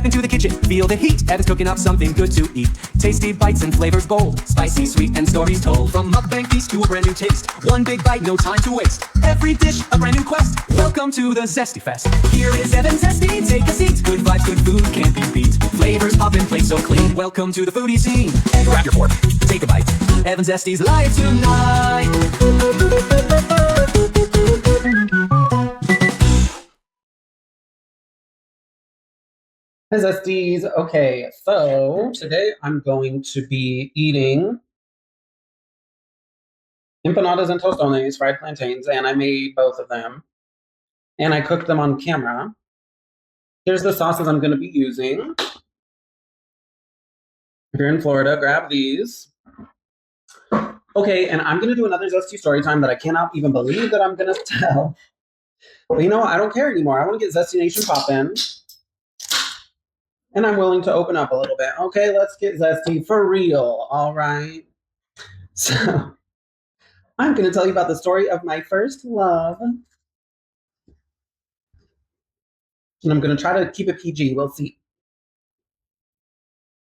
Step into the kitchen, feel the heat. Evan's cooking up something good to eat. Tasty bites and flavors bold, spicy, sweet, and stories told. From mukbang feast to a brand new taste. One big bite, no time to waste. Every dish, a brand new quest. Welcome to the Zesty Fest. Here is Evan Zesty, take a seat. Good vibes, good food, can't be beat. Flavors pop in place so clean. Welcome to the foodie scene. And grab your fork, take a bite. Evan Zesty's live tonight. Hi Zesties. Okay, so today I'm going to be eating empanadas and tostones, fried plantains, and I made both of them. And I cooked them on camera. Here's the sauces I'm going to be using. If you're in Florida, grab these. Okay, and I'm going to do another Zesty story time that I cannot even believe that I'm going to tell. But you know what? I don't care anymore. I want to get Zesty Nation poppin'. And I'm willing to open up a little bit. Okay, let's get Zesty for real. All right. So I'm going to tell you about the story of my first love. And I'm going to try to keep it PG. We'll see.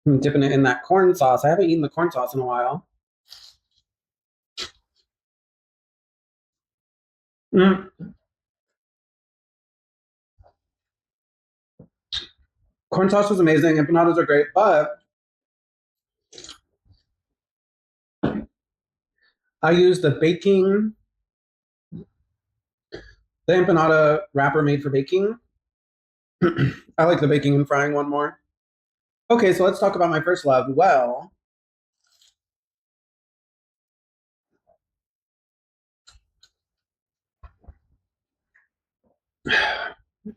I'm dipping it in that corn sauce. I haven't eaten the corn sauce in a while. Corn sauce was amazing. Empanadas are great, but I used the empanada wrapper made for baking. I like the baking and frying one more. Okay, so let's talk about my first love. Well,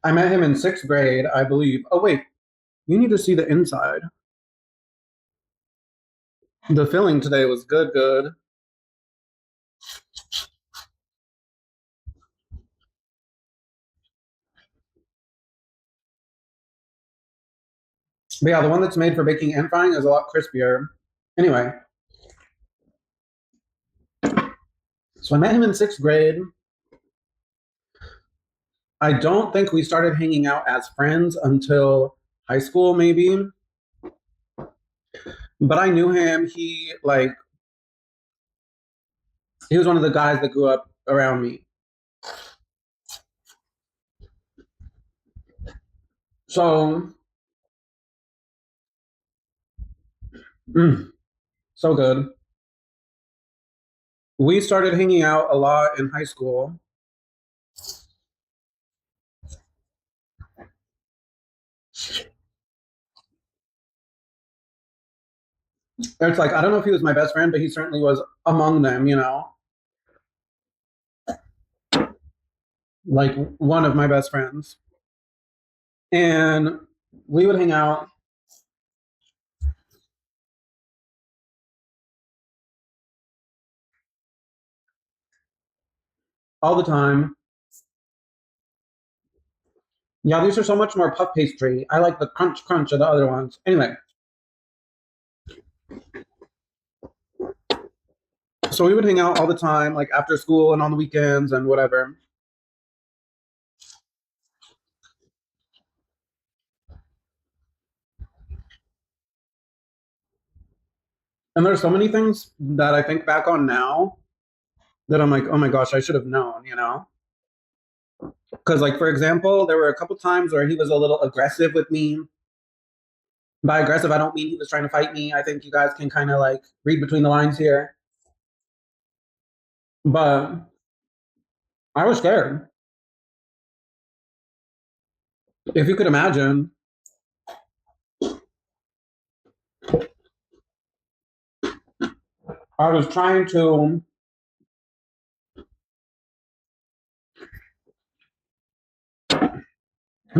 I met him in 6th grade, I believe. Oh, wait. You need to see the inside. The filling today was good. But yeah, the one that's made for baking and frying is a lot crispier. Anyway. So I met him in 6th grade. I don't think we started hanging out as friends until high school, maybe. But I knew him. He was one of the guys that grew up around me. So, so good. We started hanging out a lot in high school. It's like, I don't know if he was my best friend, but he certainly was among them, you know? Like one of my best friends. And we would hang out. All the time. Yeah, these are so much more puff pastry. I like the crunch of the other ones. Anyway. So we would hang out all the time, like after school and on the weekends and whatever. And there's so many things that I think back on now that I'm like, oh my gosh, I should have known, you know? Because, like, for example, there were a couple times where he was a little aggressive with me. By aggressive, I don't mean he was trying to fight me. I think you guys can kind of like read between the lines here. But I was scared. If you could imagine, I was trying to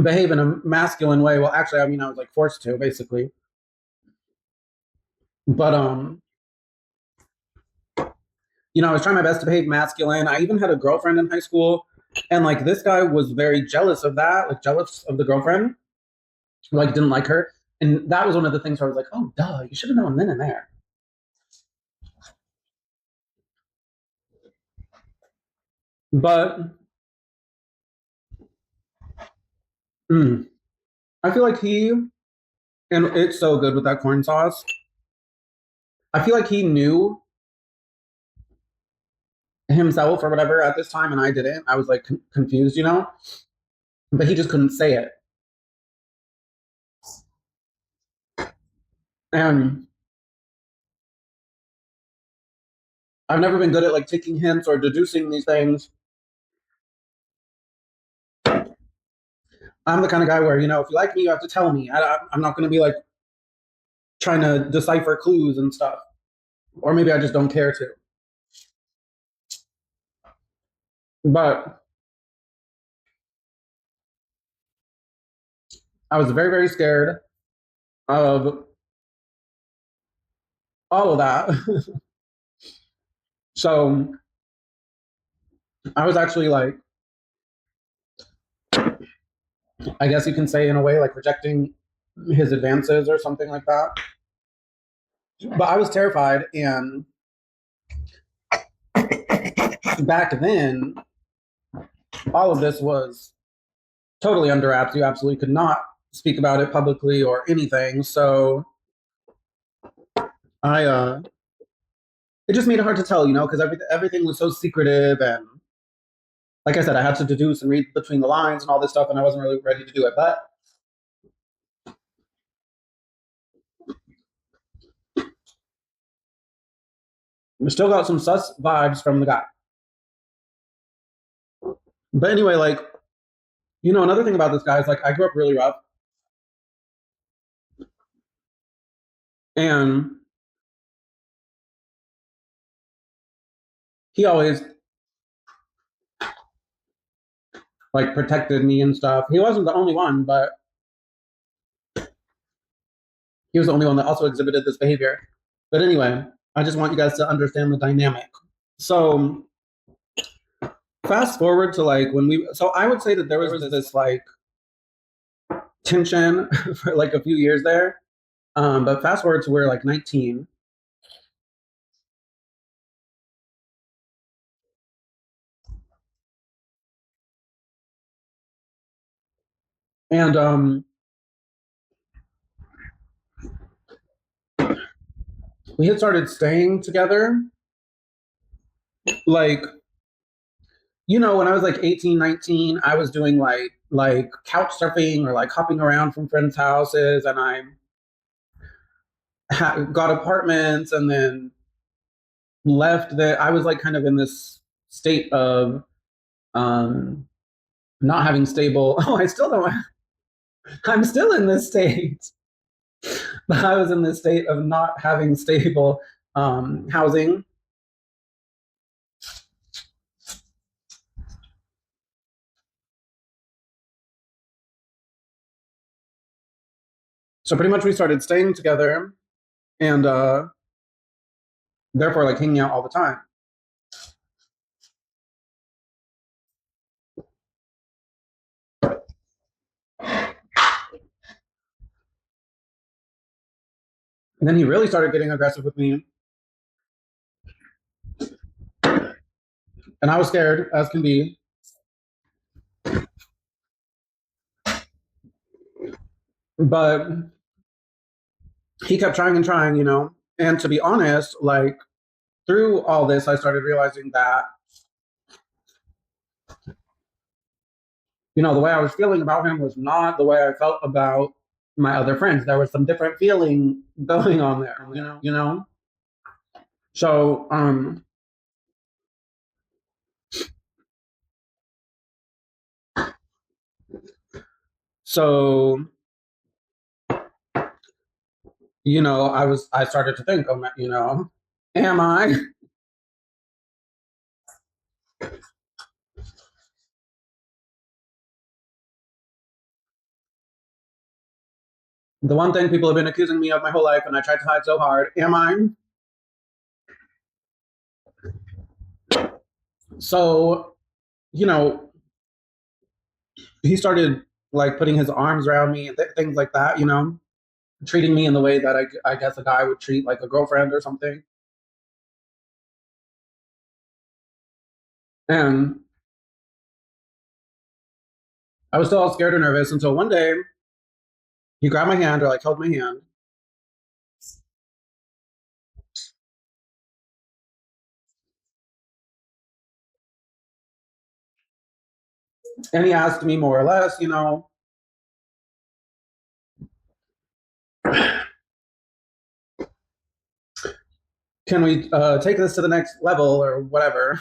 behave in a masculine way. Well, actually, I mean, I was like forced to, basically. But I was trying my best to behave masculine. I even had a girlfriend in high school, and like this guy was very jealous of that, like jealous of the girlfriend, like didn't like her. And that was one of the things where I was like, oh, duh, you should have known then and there. But I feel like he And it's so good with that corn sauce. I feel like he knew himself or whatever at this time, and I didn't. I was like confused, you know? But he just couldn't say it. And I've never been good at like taking hints or deducing these things. I'm the kind of guy where, you know, if you like me, you have to tell me. I'm not going to be like trying to decipher clues and stuff. Or maybe I just don't care to. But I was very, very scared of all of that. So I was actually like, I guess you can say in a way, like rejecting his advances or something like that. But I was terrified. And back then, all of this was totally under wraps. You absolutely could not speak about it publicly or anything. So I it just made it hard to tell, you know, because everything was so secretive. And like I said, I had to deduce and read between the lines and all this stuff, and I wasn't really ready to do it. But we still got some sus vibes from the guy. But anyway, like, you know, another thing about this guy is like I grew up really rough. And he always like protected me and stuff. He wasn't the only one, but he was the only one that also exhibited this behavior. But anyway, I just want you guys to understand the dynamic. So fast forward to like when we, so I would say that there was this like tension for like a few years there. But fast forward to where like 19. And we had started staying together. Like, you know, when I was like 18, 19, I was doing like couch surfing or like hopping around from friends' houses, and I got apartments and then left that. I was like kind of in this state of um not having stable oh, I still don't I'm still in this state. But I was in this state of not having stable housing. So pretty much we started staying together, and therefore like hanging out all the time. And then he really started getting aggressive with me, and I was scared as can be. But he kept trying and trying, you know. And to be honest, like through all this, I started realizing that, you know, the way I was feeling about him was not the way I felt about my other friends. There was some different feeling going on there, you know. So so you know, I started to think, oh, you know, am I? The one thing people have been accusing me of my whole life, and I tried to hide so hard. Am I? So, you know, he started like putting his arms around me and things like that, you know, treating me in the way that I guess a guy would treat like a girlfriend or something. And I was still all scared and nervous until one day He grabbed my hand or like held my hand. And he asked me more or less, can we take this to the next level or whatever?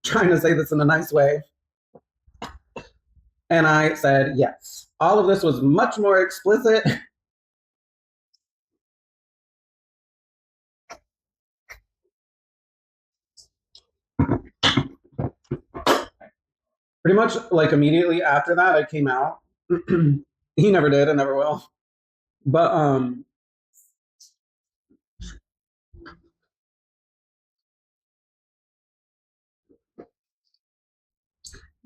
Trying to say this in a nice way. And I said yes. All of this was much more explicit. Pretty much like immediately after that, I came out. He never did and never will. But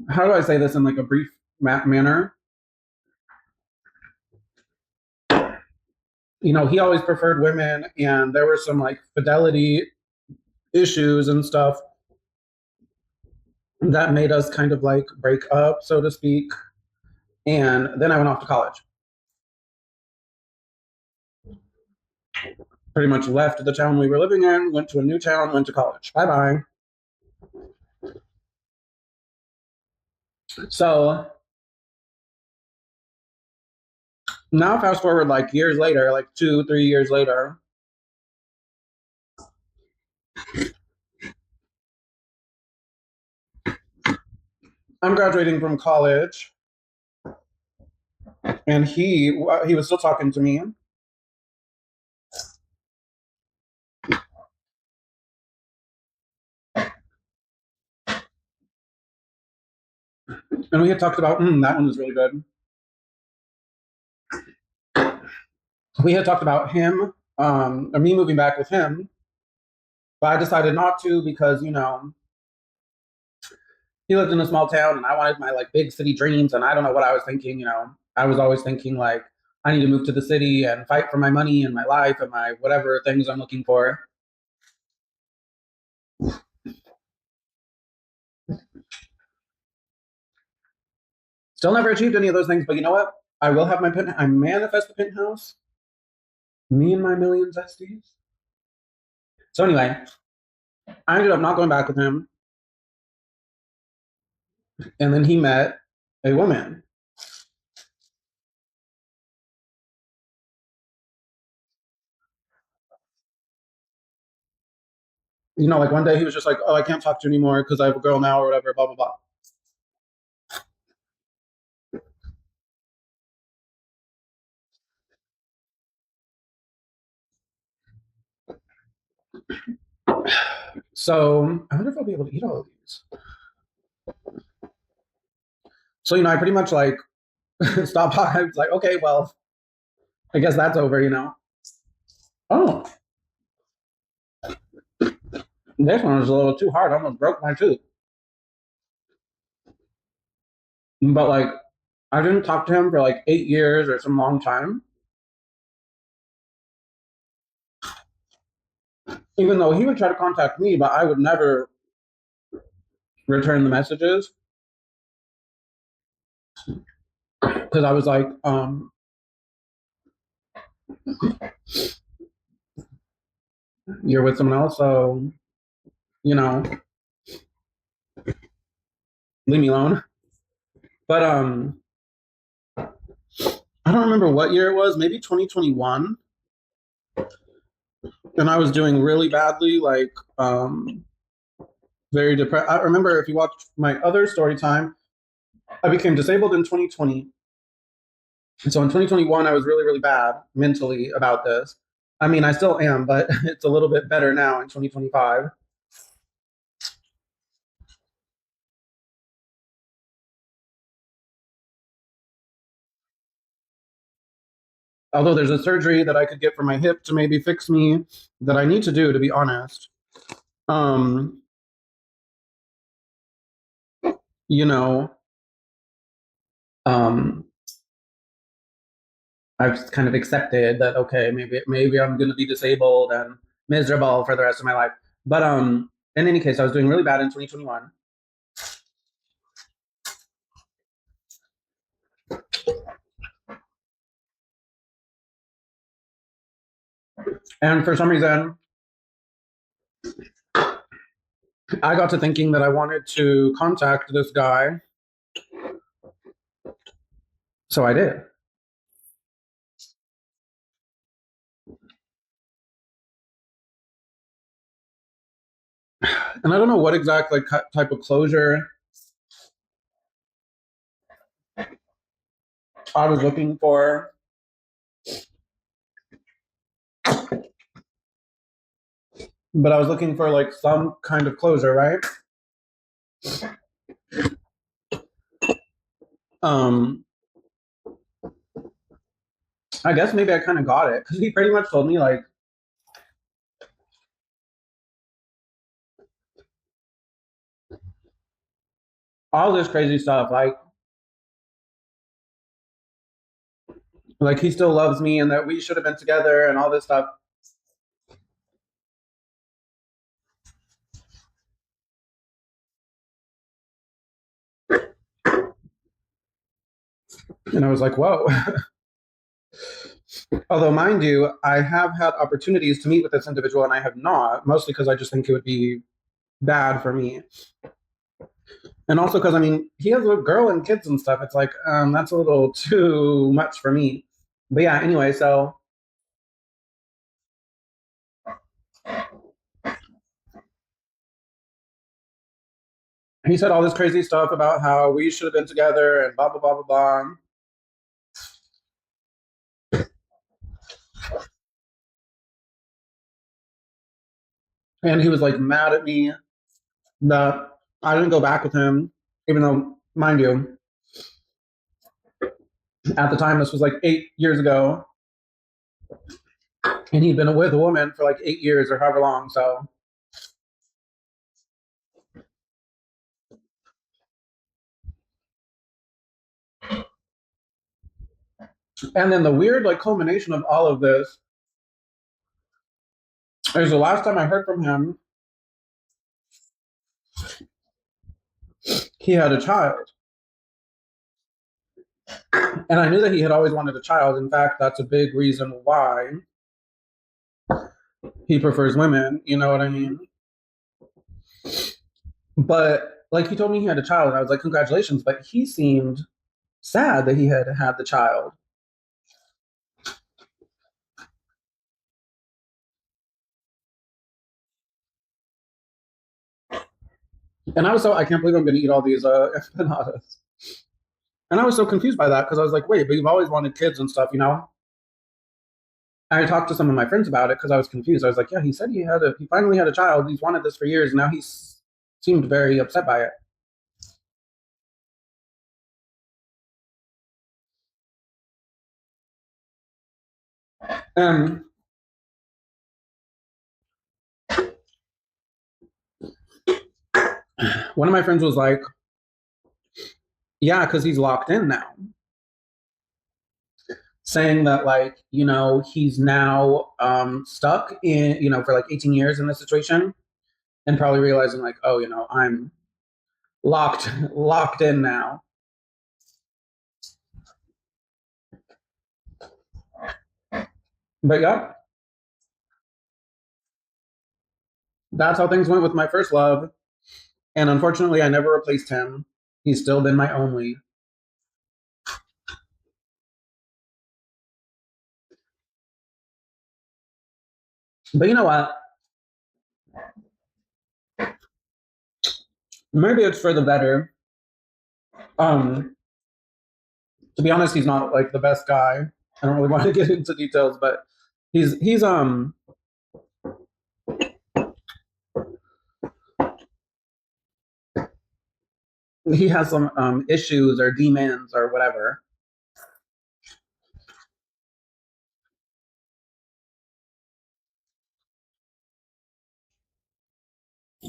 how do I say this in like a brief manner? He always preferred women, and there were some like fidelity issues and stuff that made us kind of like break up, so to speak. And then I went off to college. Pretty much left the town we were living in, went to a new town, went to college. Bye bye. So now, fast forward like years later, like 2, 3 years later, I'm graduating from college, and he was still talking to me. And we had talked about that one was really good. We had talked about him, or me moving back with him, but I decided not to because he lived in a small town, and I wanted my like big city dreams, and I don't know what I was thinking. I was always thinking like I need to move to the city and fight for my money and my life and my whatever things I'm looking for. Still never achieved any of those things, but you know what? I will have I manifest the penthouse. Me and my million zesties. So anyway, I ended up not going back with him, and then he met a woman. Like one day he was just like, "Oh, I can't talk to you anymore because I have a girl now or whatever." Blah blah blah. So I wonder if I'll be able to eat all of these. So I pretty much like stopped. I was like, okay, well, I guess that's over. Oh, this one was a little too hard. I almost broke my tooth. But like, I didn't talk to him for like 8 years or some long time. Even though he would try to contact me, but I would never return the messages because I was like, you're with someone else, so you know, leave me alone. But I don't remember what year it was, maybe 2021. And I was doing really badly, like very depressed. I remember if you watched my other story time, I became disabled in 2020. And so in 2021, I was really, really bad mentally about this. I mean, I still am, but it's a little bit better now in 2025. Although there's a surgery that I could get for my hip to maybe fix me that I need to do, to be honest. Um, you know, um, I've kind of accepted that okay, maybe I'm going to be disabled and miserable for the rest of my life. But in any case, I was doing really bad in 2021. And for some reason, I got to thinking that I wanted to contact this guy. So I did. And I don't know what exact like type of closure I was looking for. But I was looking for like some kind of closure, right? Um, I guess maybe I kind of got it because he pretty much told me like all this crazy stuff, like he still loves me and that we should have been together and all this stuff. And I was like, whoa. Although, mind you, I have had opportunities to meet with this individual and I have not, mostly because I just think it would be bad for me. And also because, I mean, he has a girl and kids and stuff. It's like, that's a little too much for me. But yeah, anyway, so he said all this crazy stuff about how we should have been together and blah, blah, blah, blah, blah. And he was like mad at me that I didn't go back with him, even though, mind you, at the time, this was like 8 years ago. And he'd been with a woman for like 8 years or however long. So, and then the weird like culmination of all of this is the last time I heard from him, he had a child. And I knew that he had always wanted a child. In fact, that's a big reason why he prefers women. You know what I mean? But like he told me he had a child, and I was like, congratulations. But he seemed sad that he had had the child. And I was so, I can't believe I'm going to eat all these empanadas. And I was so confused by that because I was like, wait, but you've always wanted kids and stuff, you know? I talked to some of my friends about it because I was confused. I was like, yeah, he said he finally had a child. He's wanted this for years. And now he seemed very upset by it. And one of my friends was like, yeah, because he's locked in now. Saying that, like, you know, he's now stuck in, you know, for like 18 years in this situation and probably realizing, like, oh, you know, I'm locked in now. But yeah, that's how things went with my first love. And unfortunately, I never replaced him. He's still been my only. But you know what? Maybe it's for the better. Um, to be honest, he's not like the best guy. I don't really want to get into details, but he's he has some issues or demons or whatever.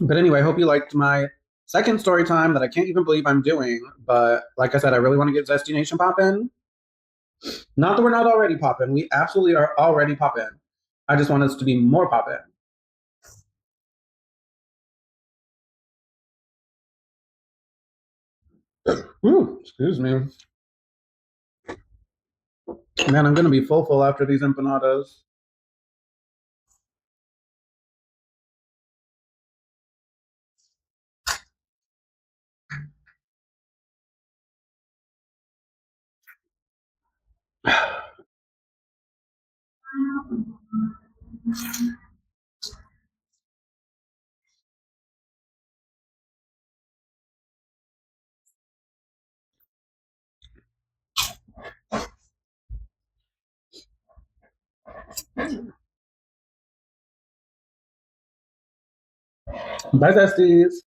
But anyway, I hope you liked my second story time that I can't even believe I'm doing. But like I said, I really want to get Zesty Nation popping. Not that we're not already popping. We absolutely are already popping. I just want us to be more popping. Ooh, excuse me. Man, I'm gonna be full after these empanadas. Bye, besties.